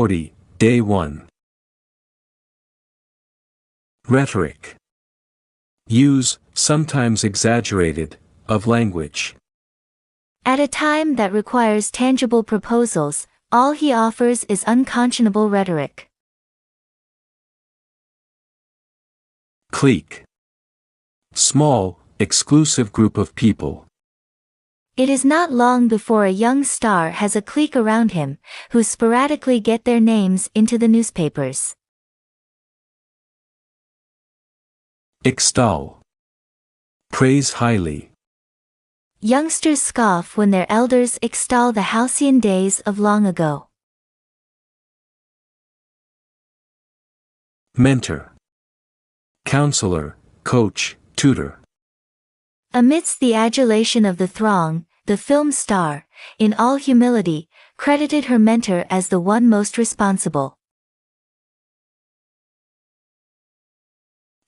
40, Day 1. Rhetoric. Use, sometimes exaggerated, of language. At a time that requires tangible proposals, all he offers is unconscionable rhetoric. Clique. Small, exclusive group of people. It is not long before a young star has a clique around him, who sporadically get their names into the newspapers. Extol. Praise highly. Youngsters scoff when their elders extol the halcyon days of long ago. Mentor. Counselor, coach, tutor. Amidst the adulation of the throng, the film star, in all humility, credited her mentor as the one most responsible.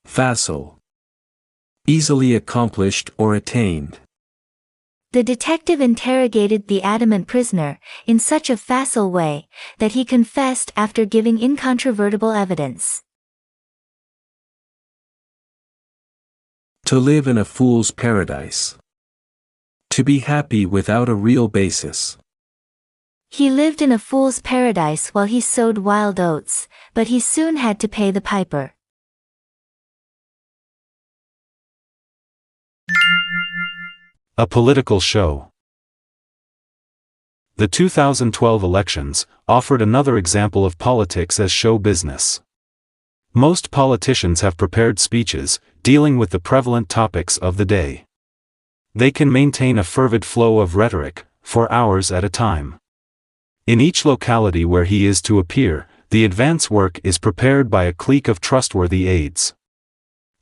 Facile. Easily accomplished or attained. The detective interrogated the adamant prisoner in such a facile way that he confessed after giving incontrovertible evidence. To live in a fool's paradise. To be happy without a real basis. He lived in a fool's paradise while he sowed wild oats, but he soon had to pay the piper. A political show. The 2012 elections offered another example of politics as show business. Most politicians have prepared speeches dealing with the prevalent topics of the day. They can maintain a fervid flow of rhetoric for hours at a time. In each locality where he is to appear, the advance work is prepared by a clique of trustworthy aides.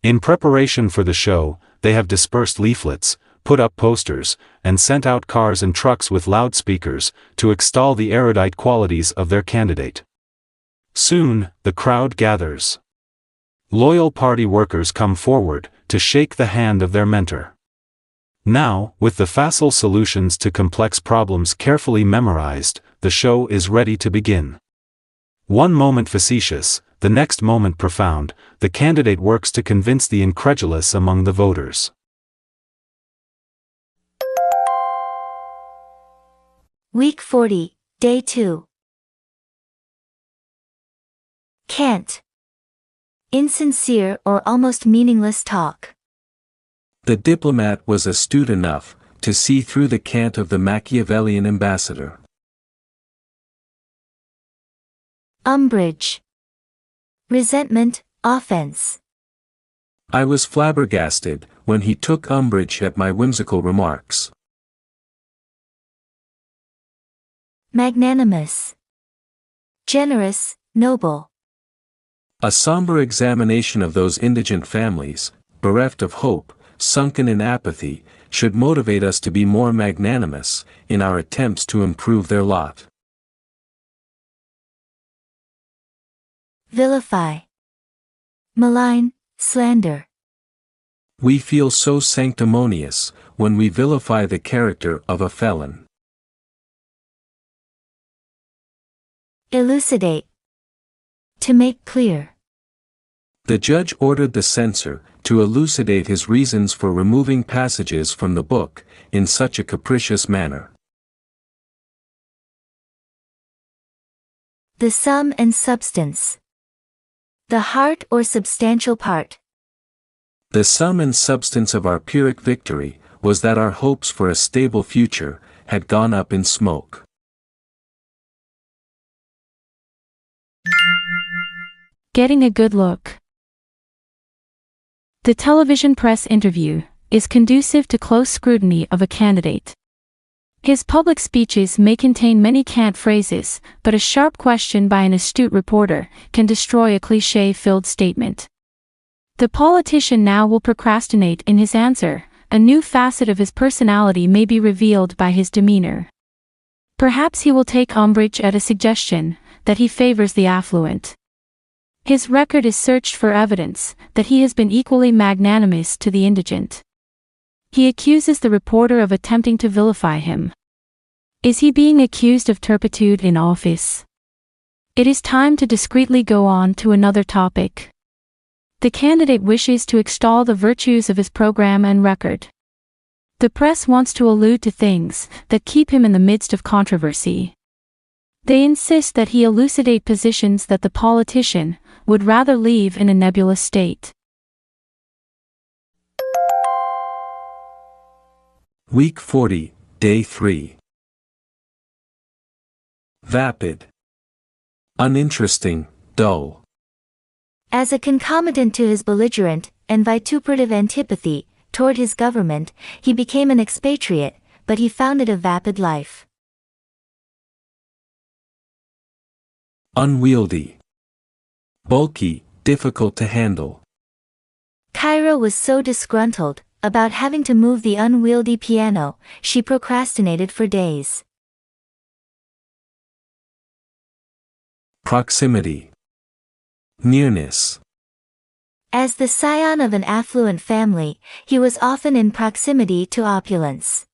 In preparation for the show, they have dispersed leaflets, put up posters, and sent out cars and trucks with loudspeakers to extol the erudite qualities of their candidate. Soon, the crowd gathers. Loyal party workers come forward to shake the hand of their mentor. Now, with the facile solutions to complex problems carefully memorized, the show is ready to begin. One moment facetious, the next moment profound, the candidate works to convince the incredulous among the voters. Week 40, Day 2. Cant. Insincere or almost meaningless talk. The diplomat was astute enough to see through the cant of the Machiavellian ambassador. Umbrage. Resentment, offense. I was flabbergasted when he took umbrage at my whimsical remarks. Magnanimous. Generous, noble. A somber examination of those indigent families, bereft of hope, sunken in apathy, should motivate us to be more magnanimous in our attempts to improve their lot. Vilify. Malign, slander. We feel so sanctimonious when we vilify the character of a felon. Elucidate. To make clear. The judge ordered the censor to elucidate his reasons for removing passages from the book in such a capricious manner. The sum and substance. The heart or substantial part. The sum and substance of our Pyrrhic victory was that our hopes for a stable future had gone up in smoke. Getting a good look. The television press interview is conducive to close scrutiny of a candidate. His public speeches may contain many cant phrases, but a sharp question by an astute reporter can destroy a cliché-filled statement. The politician now will procrastinate in his answer. A new facet of his personality may be revealed by his demeanor. Perhaps he will take umbrage at a suggestion that he favors the affluent. His record is searched for evidence that he has been equally magnanimous to the indigent. He accuses the reporter of attempting to vilify him. Is he being accused of turpitude in office? It is time to discreetly go on to another topic. The candidate wishes to extol the virtues of his program and record. The press wants to allude to things that keep him in the midst of controversy. They insist that he elucidate positions that the politician would rather leave in a nebulous state. Week 40, Day 3. Vapid. Uninteresting, dull. As a concomitant to his belligerent and vituperative antipathy toward his government, he became an expatriate, but he founded a vapid life. Unwieldy. Bulky, difficult to handle. Kyra was so disgruntled about having to move the unwieldy piano, she procrastinated for days. Proximity. Nearness. As the scion of an affluent family, he was often in proximity to opulence.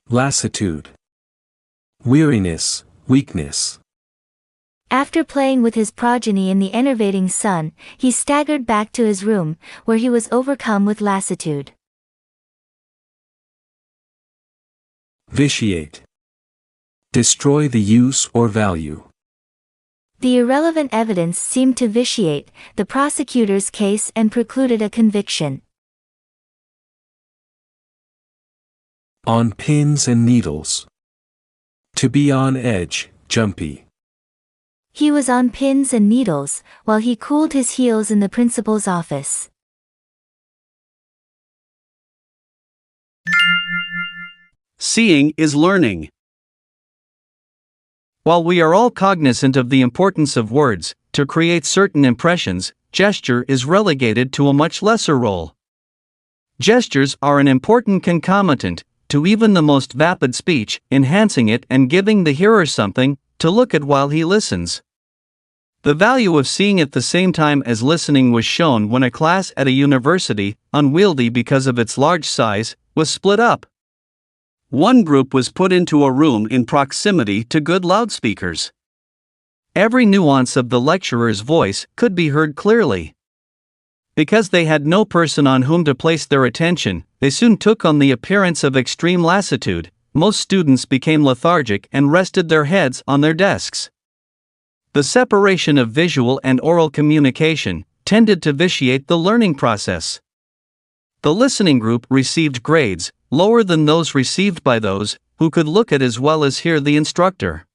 Lassitude. Weariness, weakness. After playing with his progeny in the enervating sun, he staggered back to his room, where he was overcome with lassitude. Vitiate. Destroy the use or value. The irrelevant evidence seemed to vitiate the prosecutor's case and precluded a conviction. On pins and needles. To be on edge, jumpy. He was on pins and needles while he cooled his heels in the principal's office. Seeing is learning. While we are all cognizant of the importance of words to create certain impressions, gesture is relegated to a much lesser role. Gestures are an important concomitant to even the most vapid speech, enhancing it and giving the hearer something to look at while he listens. The value of seeing at the same time as listening was shown when a class at a university, unwieldy because of its large size, was split up. One group was put into a room in proximity to good loudspeakers. Every nuance of the lecturer's voice could be heard clearly. Because they had no person on whom to place their attention, they soon took on the appearance of extreme lassitude. Most students became lethargic and rested their heads on their desks. The separation of visual and oral communication tended to vitiate the learning process. The listening group received grades lower than those received by those who could look at as well as hear the instructor.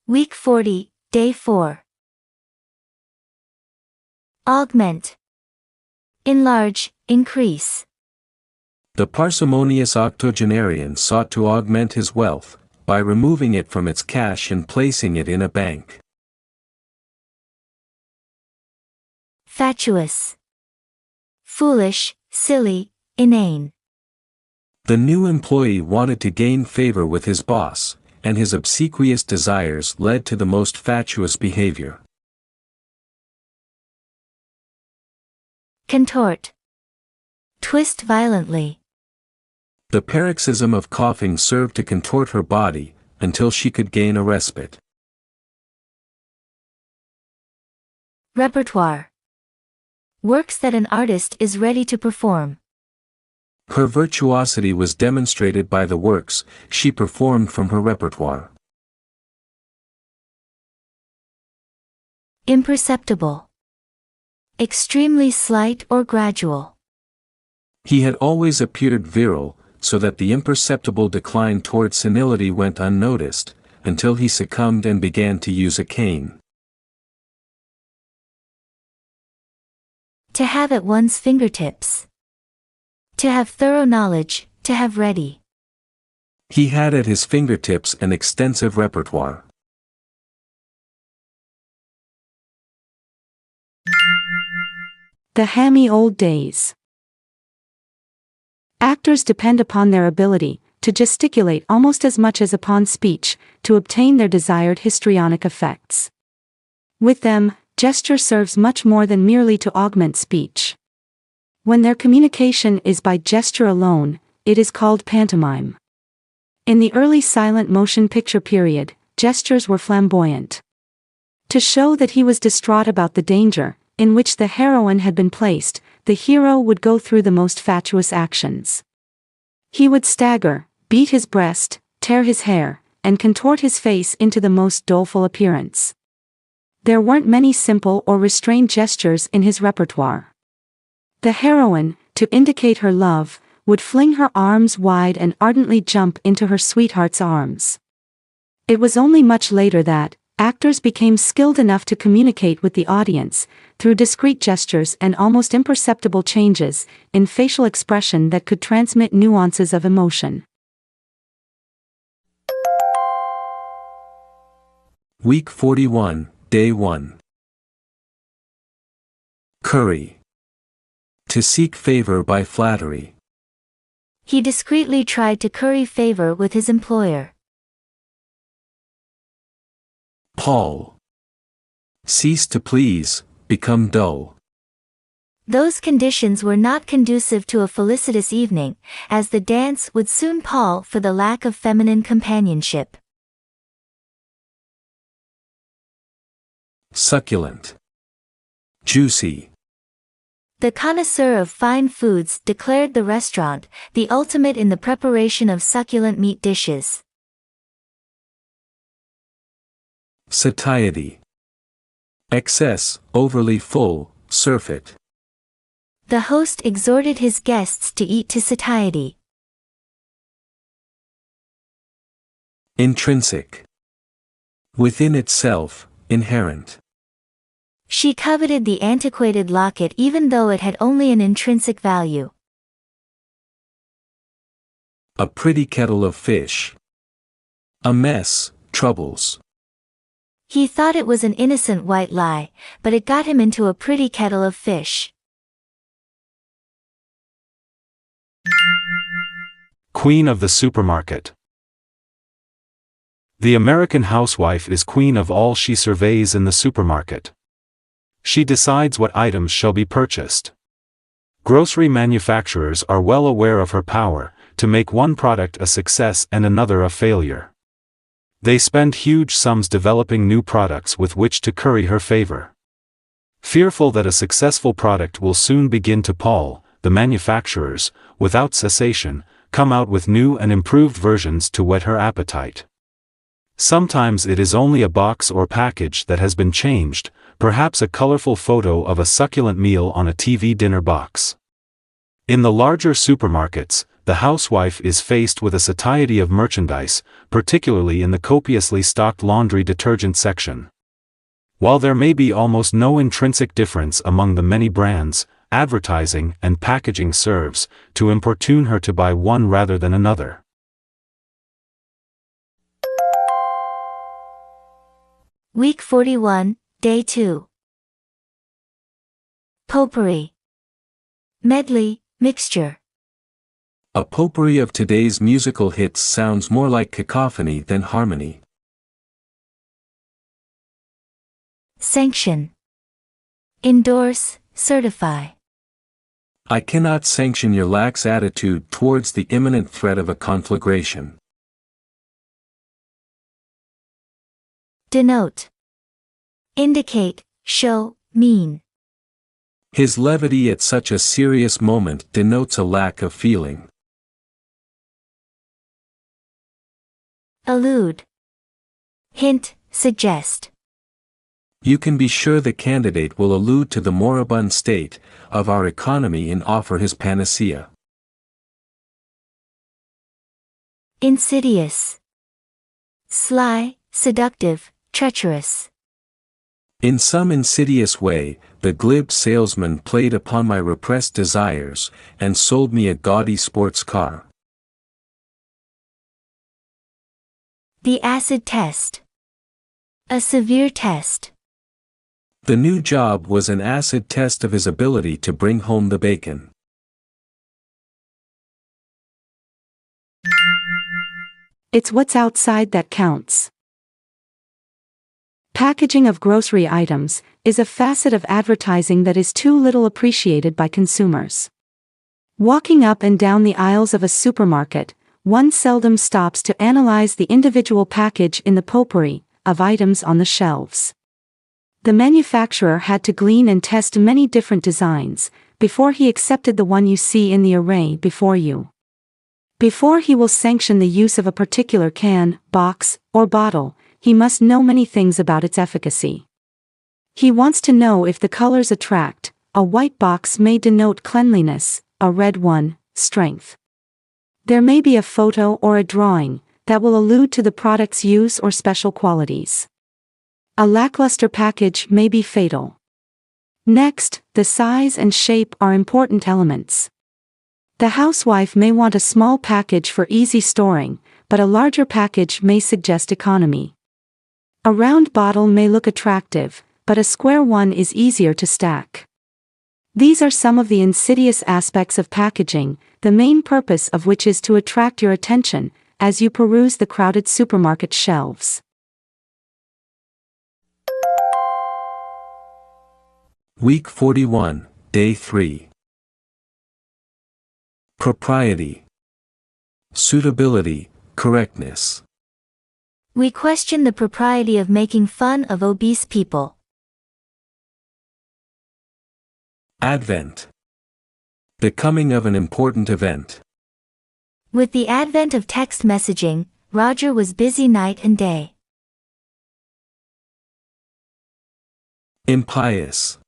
Week 40, Day 4. Augment. Enlarge, increase. The parsimonious octogenarian sought to augment his wealth by removing it from its cache and placing it in a bank. Fatuous. Foolish, silly, inane. The new employee wanted to gain favor with his boss, and his obsequious desires led to the most fatuous behavior. Contort. Twist violently. The paroxysm of coughing served to contort her body until she could gain a respite. Repertoire. Works that an artist is ready to perform. Her virtuosity was demonstrated by the works she performed from her repertoire. Imperceptible. Extremely slight or gradual. He had always appeared virile, so that the imperceptible decline toward senility went unnoticed, until he succumbed and began to use a cane. To have at one's fingertips. To have thorough knowledge, to have ready. He had at his fingertips an extensive repertoire. The hammy old days. Actors depend upon their ability to gesticulate almost as much as upon speech to obtain their desired histrionic effects. With them, gesture serves much more than merely to augment speech. When their communication is by gesture alone, it is called pantomime. In the early silent motion picture period, gestures were flamboyant. To show that he was distraught about the danger in which the heroine had been placed, the hero would go through the most fatuous actions. He would stagger, beat his breast, tear his hair, and contort his face into the most doleful appearance. There weren't many simple or restrained gestures in his repertoire. The heroine, to indicate her love, would fling her arms wide and ardently jump into her sweetheart's arms. It was only much later that actors became skilled enough to communicate with the audience through discreet gestures and almost imperceptible changes in facial expression that could transmit nuances of emotion. Week 41, Day 1. Curry. To seek favor by flattery. He discreetly tried to curry favor with his employer. Paul. Cease to please, become dull. Those conditions were not conducive to a felicitous evening, as the dance would soon pall for the lack of feminine companionship. Succulent. Juicy. The connoisseur of fine foods declared the restaurant the ultimate in the preparation of succulent meat dishes. Satiety. Excess, overly full, surfeit. The host exhorted his guests to eat to satiety. Intrinsic. Within itself, inherent. She coveted the antiquated locket even though it had only an intrinsic value. A pretty kettle of fish. A mess, troubles. He thought it was an innocent white lie, but it got him into a pretty kettle of fish. Queen of the supermarket. The American housewife is queen of all she surveys in the supermarket. She decides what items shall be purchased. Grocery manufacturers are well aware of her power to make one product a success and another a failure. They spend huge sums developing new products with which to curry her favor. Fearful that a successful product will soon begin to pall, the manufacturers, without cessation, come out with new and improved versions to whet her appetite. Sometimes it is only a box or package that has been changed, perhaps a colorful photo of a succulent meal on a TV dinner box. In the larger supermarkets, the housewife is faced with a satiety of merchandise, particularly in the copiously stocked laundry detergent section. While there may be almost no intrinsic difference among the many brands, advertising and packaging serves to importune her to buy one rather than another. Week 41, Day 2. Potpourri. Medley, mixture. A potpourri of today's musical hits sounds more like cacophony than harmony. Sanction. Endorse, certify. I cannot sanction your lax attitude towards the imminent threat of a conflagration. Denote. Indicate, show, mean. His levity at such a serious moment denotes a lack of feeling. Allude. Hint, suggest. You can be sure the candidate will allude to the moribund state of our economy and offer his panacea. Insidious. Sly, seductive, treacherous. In some insidious way, the glib salesman played upon my repressed desires and sold me a gaudy sports car. The acid test. A severe test. The new job was an acid test of his ability to bring home the bacon. It's what's outside that counts. Packaging of grocery items is a facet of advertising that is too little appreciated by consumers. Walking up and down the aisles of a supermarket, one seldom stops to analyze the individual package in the potpourri of items on the shelves. The manufacturer had to glean and test many different designs before he accepted the one you see in the array before you. Before he will sanction the use of a particular can, box, or bottle, he must know many things about its efficacy. He wants to know if the colors attract. A white box may denote cleanliness, a red one, strength. There may be a photo or a drawing that will allude to the product's use or special qualities. A lackluster package may be fatal. Next, the size and shape are important elements. The housewife may want a small package for easy storing, but a larger package may suggest economy. A round bottle may look attractive, but a square one is easier to stack. These are some of the insidious aspects of packaging, the main purpose of which is to attract your attention as you peruse the crowded supermarket shelves. Week 41, Day 3. Propriety. Suitability, correctness. We question the propriety of making fun of obese people. Advent. The coming of an important event. With the advent of text messaging, Roger was busy night and day. Impious.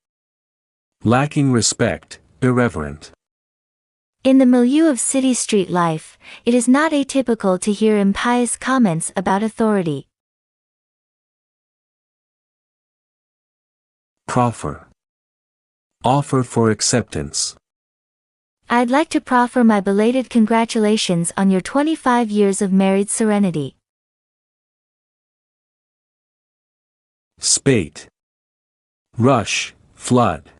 Lacking respect, irreverent. In the milieu of city street life, it is not atypical to hear impious comments about authority. Proffer. Offer for acceptance. I'd like to proffer my belated congratulations on your 25 years of married serenity. Spate. Rush, flood.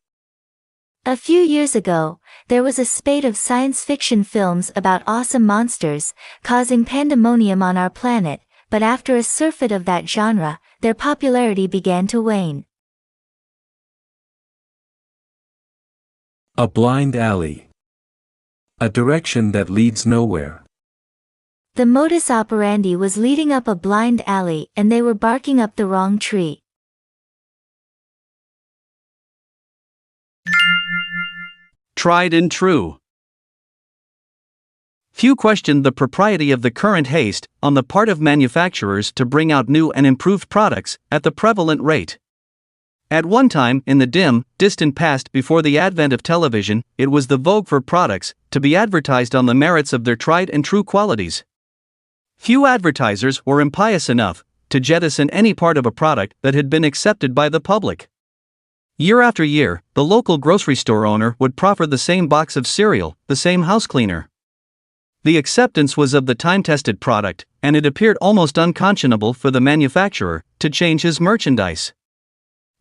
A few years ago, there was a spate of science fiction films about awesome monsters, causing pandemonium on our planet, but after a surfeit of that genre, their popularity began to wane. A blind alley. A direction that leads nowhere. The modus operandi was leading up a blind alley and they were barking up the wrong tree. Tried and true. Few questioned the propriety of the current haste on the part of manufacturers to bring out new and improved products at the prevalent rate. At one time, in the dim, distant past before the advent of television, it was the vogue for products to be advertised on the merits of their tried and true qualities. Few advertisers were impious enough to jettison any part of a product that had been accepted by the public. Year after year, the local grocery store owner would proffer the same box of cereal, the same house cleaner. The acceptance was of the time-tested product, and it appeared almost unconscionable for the manufacturer to change his merchandise.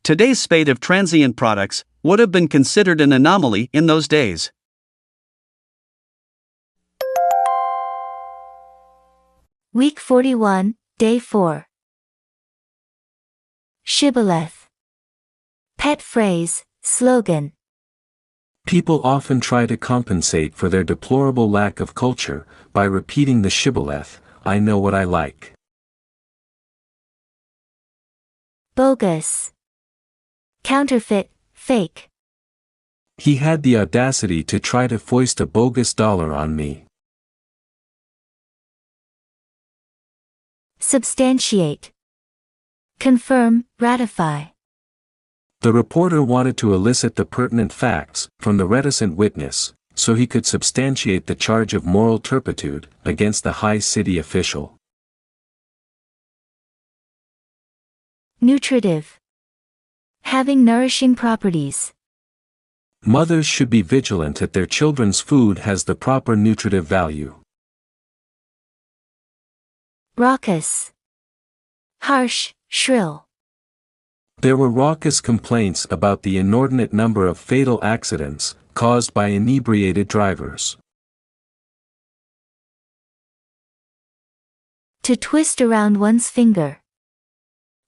Today's spate of transient products would have been considered an anomaly in those days. Week 41, Day 4. Shibboleth. Pet phrase, slogan. People often try to compensate for their deplorable lack of culture by repeating the shibboleth, I know what I like. Bogus. Counterfeit, fake. He had the audacity to try to foist a bogus dollar on me. Substantiate. Confirm, ratify. The reporter wanted to elicit the pertinent facts from the reticent witness, so he could substantiate the charge of moral turpitude against the high city official. Nutritive. Having nourishing properties. Mothers should be vigilant that their children's food has the proper nutritive value. Raucous. Harsh, shrill. There were raucous complaints about the inordinate number of fatal accidents caused by inebriated drivers. To twist around one's finger.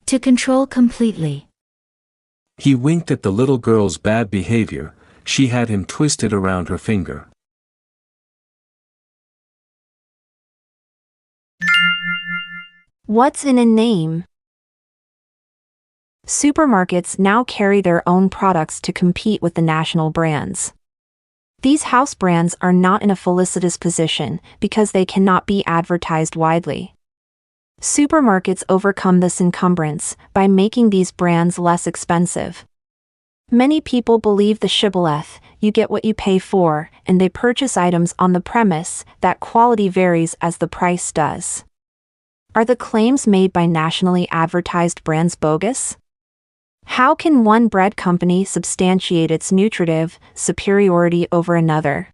To control completely. He winked at the little girl's bad behavior, she had him twisted around her finger. What's in a name? Supermarkets now carry their own products to compete with the national brands. These house brands are not in a felicitous position because they cannot be advertised widely. Supermarkets overcome this encumbrance by making these brands less expensive. Many people believe the shibboleth, "You get what you pay for," and they purchase items on the premise that quality varies as the price does. Are the claims made by nationally advertised brands bogus? How can one bread company substantiate its nutritive superiority over another?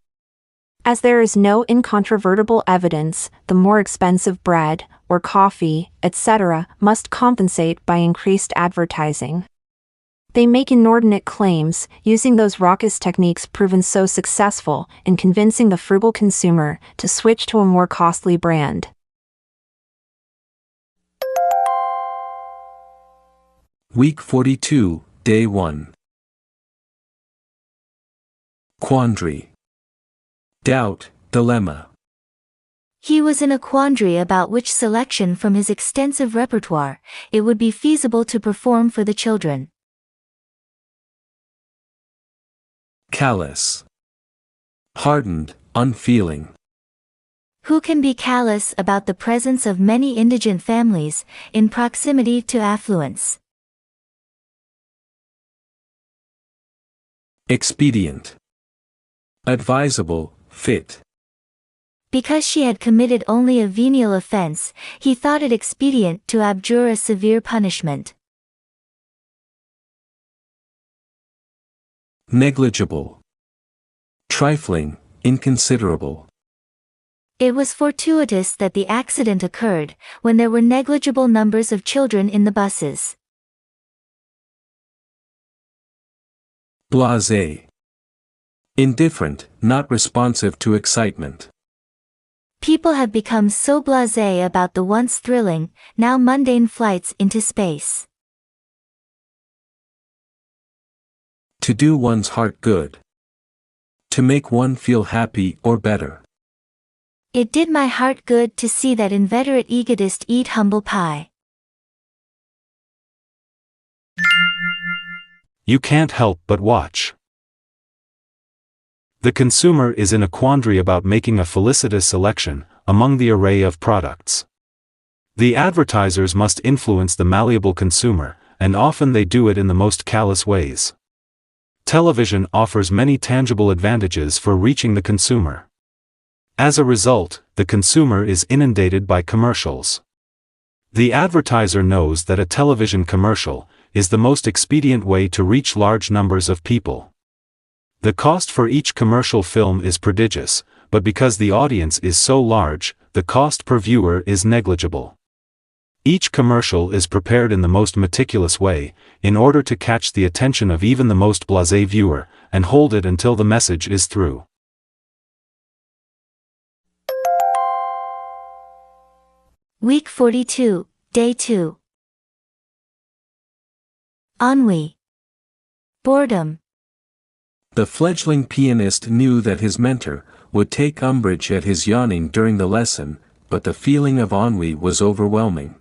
As there is no incontrovertible evidence, the more expensive bread, or coffee, etc., must compensate by increased advertising. They make inordinate claims, using those raucous techniques proven so successful in convincing the frugal consumer to switch to a more costly brand. Week 42, Day 1. Quandary. Doubt, dilemma. He was in a quandary about which selection from his extensive repertoire it would be feasible to perform for the children. Callous. Hardened, unfeeling. Who can be callous about the presence of many indigent families in proximity to affluence? Expedient. Advisable, fit. Because she had committed only a venial offense, he thought it expedient to abjure a severe punishment. Negligible. Trifling, inconsiderable. It was fortuitous that the accident occurred when there were negligible numbers of children in the buses. Blasé. Indifferent, not responsive to excitement. People have become so blasé about the once thrilling, now mundane flights into space. To do one's heart good. To make one feel happy or better. It did my heart good to see that inveterate egotist eat humble pie. You can't help but watch. The consumer is in a quandary about making a felicitous selection among the array of products. The advertisers must influence the malleable consumer, and often they do it in the most callous ways. Television offers many tangible advantages for reaching the consumer. As a result, the consumer is inundated by commercials. The advertiser knows that a television commercial is the most expedient way to reach large numbers of people. The cost for each commercial film is prodigious, but because the audience is so large, the cost per viewer is negligible. Each commercial is prepared in the most meticulous way, in order to catch the attention of even the most blasé viewer, and hold it until the message is through. Week 42, Day 2. Ennui. Boredom. The fledgling pianist knew that his mentor would take umbrage at his yawning during the lesson, but the feeling of ennui was overwhelming.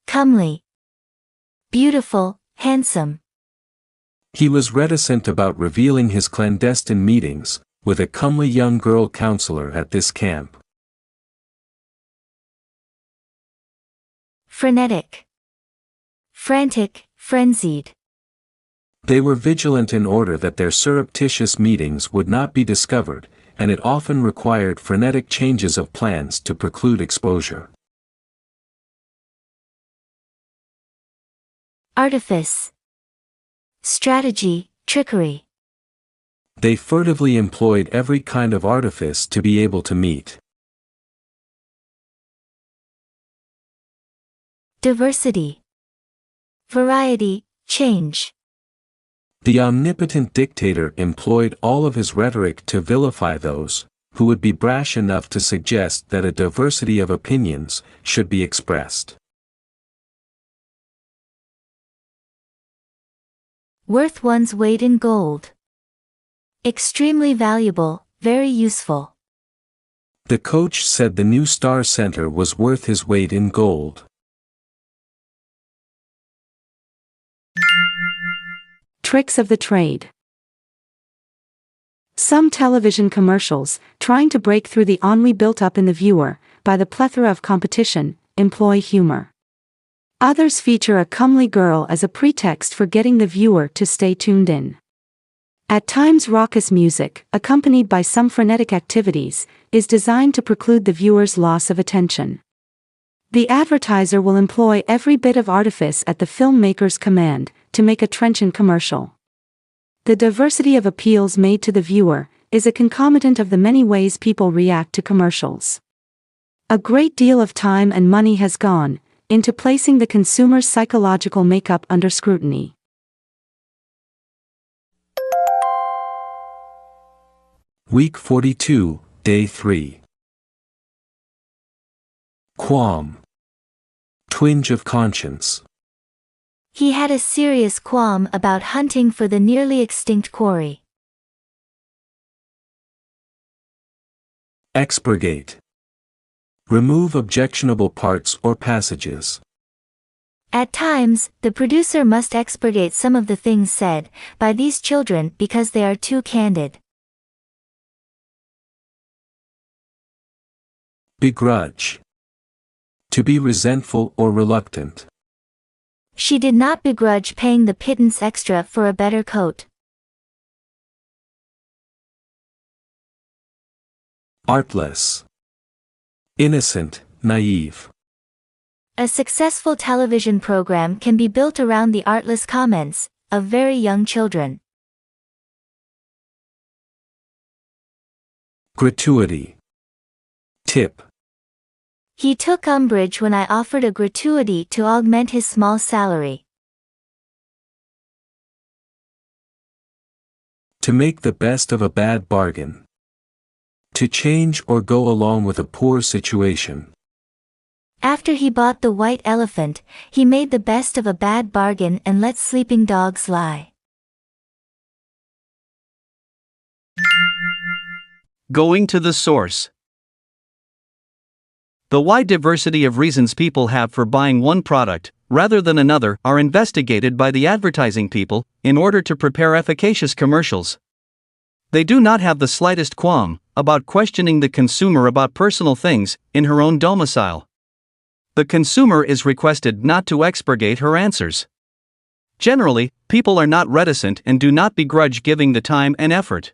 Comely. Beautiful, handsome. He was reticent about revealing his clandestine meetings with a comely young girl counselor at this camp. Frenetic. Frantic, frenzied. They were vigilant in order that their surreptitious meetings would not be discovered, and it often required frenetic changes of plans to preclude exposure. Artifice. Strategy, trickery. They furtively employed every kind of artifice to be able to meet. Diversity. Variety, change. The omnipotent dictator employed all of his rhetoric to vilify those who would be brash enough to suggest that a diversity of opinions should be expressed. Worth one's weight in gold. Extremely valuable, very useful. The coach said the new Star Center was worth his weight in gold. Tricks of the trade. Some television commercials, trying to break through the ennui built up in the viewer by the plethora of competition, employ humor. Others feature a comely girl as a pretext for getting the viewer to stay tuned in. At times, raucous music, accompanied by some frenetic activities, is designed to preclude the viewer's loss of attention. The advertiser will employ every bit of artifice at the filmmaker's command to make a trenchant commercial. The diversity of appeals made to the viewer is a concomitant of the many ways people react to commercials. A great deal of time and money has gone into placing the consumer's psychological makeup under scrutiny. Week 42, Day 3. Qualm. Twinge of conscience. He had a serious qualm about hunting for the nearly extinct quarry. Expurgate. Remove objectionable parts or passages. At times, the producer must expurgate some of the things said by these children because they are too candid. Begrudge. To be resentful or reluctant. She did not begrudge paying the pittance extra for a better coat. Artless. Innocent, naive. A successful television program can be built around the artless comments of very young children. Gratuity. Tip. He took umbrage when I offered a gratuity to augment his small salary. To make the best of a bad bargain. To change or go along with a poor situation. After he bought the white elephant, he made the best of a bad bargain and let sleeping dogs lie. Going to the source. The wide diversity of reasons people have for buying one product, rather than another, are investigated by the advertising people, in order to prepare efficacious commercials. They do not have the slightest qualm about questioning the consumer about personal things in her own domicile. The consumer is requested not to expurgate her answers. Generally, people are not reticent and do not begrudge giving the time and effort.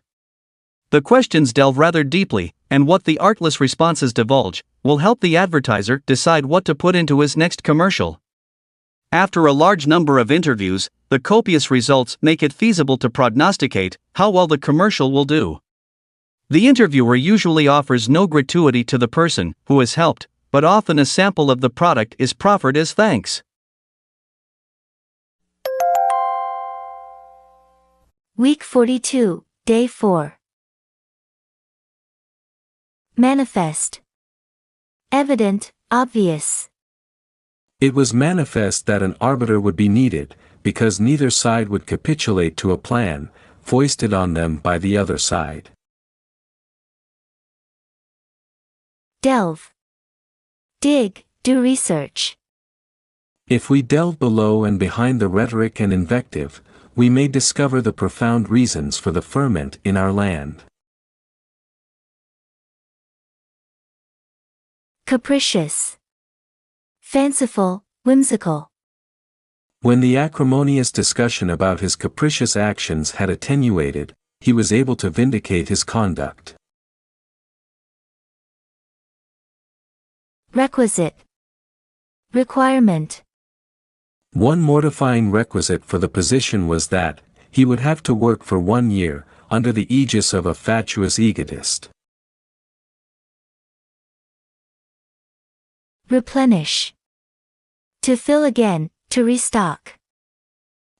The questions delve rather deeply, and what the artless responses divulge will help the advertiser decide what to put into his next commercial. After a large number of interviews, the copious results make it feasible to prognosticate how well the commercial will do. The interviewer usually offers no gratuity to the person who is helped, but often a sample of the product is proffered as thanks. Week 42, Day 4. Manifest. Evident, obvious. It was manifest that an arbiter would be needed, because neither side would capitulate to a plan foisted on them by the other side. Delve. Dig, do research. If we delve below and behind the rhetoric and invective, we may discover the profound reasons for the ferment in our land. Capricious. Fanciful, whimsical. When the acrimonious discussion about his capricious actions had attenuated, he was able to vindicate his conduct. Requisite. Requirement. One mortifying requisite for the position was that he would have to work for 1 year, under the aegis of a fatuous egotist. Replenish. To fill again, to restock.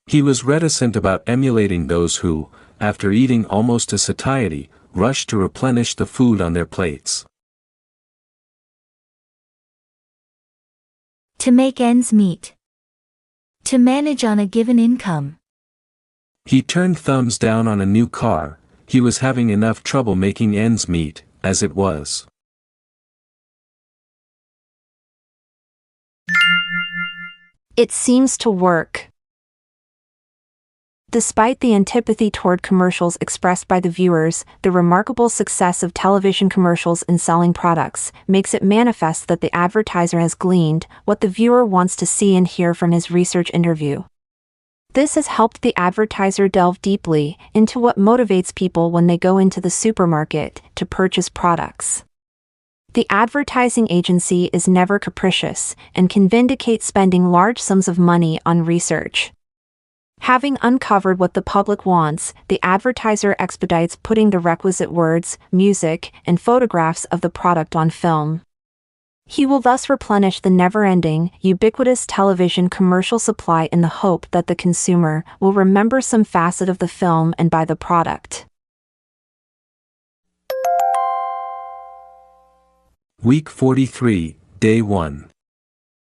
He was reticent about emulating those who, after eating almost to satiety, rushed to replenish the food on their plates. To make ends meet. To manage on a given income. He turned thumbs down on a new car. He was having enough trouble making ends meet, as it was. It seems to work. Despite the antipathy toward commercials expressed by the viewers, the remarkable success of television commercials in selling products makes it manifest that the advertiser has gleaned what the viewer wants to see and hear from his research interview. This has helped the advertiser delve deeply into what motivates people when they go into the supermarket to purchase products. The advertising agency is never capricious and can vindicate spending large sums of money on research. Having uncovered what the public wants, the advertiser expedites putting the requisite words, music, and photographs of the product on film. He will thus replenish the never-ending, ubiquitous television commercial supply in the hope that the consumer will remember some facet of the film and buy the product. Week 43, Day 1.